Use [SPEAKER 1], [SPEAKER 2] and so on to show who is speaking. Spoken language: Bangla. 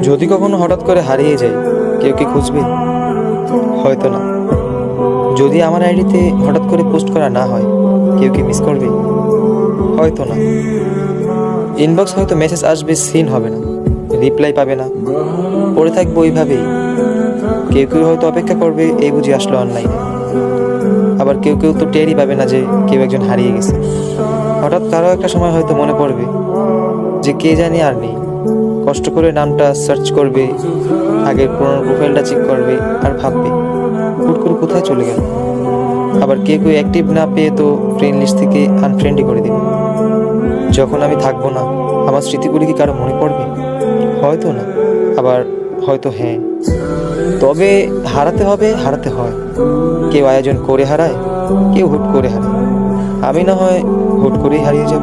[SPEAKER 1] যদি কখনো হঠাৎ করে হারিয়ে যাই, কেউ কি খুঁজবে? হয়তো না। যদি আমার আইডিতে হঠাৎ করে পোস্ট করা না হয়, কেউ কি মিস করবে? হয়তো না। ইনবক্স হয়তো মেসেজ আসবে, সিন হবে না, রিপ্লাই পাবে না, পড়ে থাকবো ওইভাবেই। কেউ কেউ হয়তো অপেক্ষা করবে, এই বুঝি আসলো অনলাইনে। আবার কেউ কেউ তো টেরই পাবে না যে কেউ একজন হারিয়ে গেছে। হঠাৎ কারো একটা সময় হয়তো মনে পড়বে যে কে জানি আর নেই। কষ্ট করে নামটা সার্চ করবে, আগের পুরোনো প্রোফাইলটা চেক করবে, আর ভাববে হুট করে কোথায় চলে গেল। আবার কেউ কেউ অ্যাক্টিভ না পেয়ে তো ফ্রেন্ড লিস্ট থেকে আনফ্রেন্ডই করে দেবে। যখন আমি থাকবো না, আমার স্মৃতিগুলি কি কারো মনে পড়বে? হয়তো না, আবার হয়তো হ্যাঁ। তবে হারাতে হবে, হারাতে হয়। কেউ আয়োজন করে হারায়, কেউ হুট করে হারায়। আমি না হয় হুট করেই হারিয়ে যাব।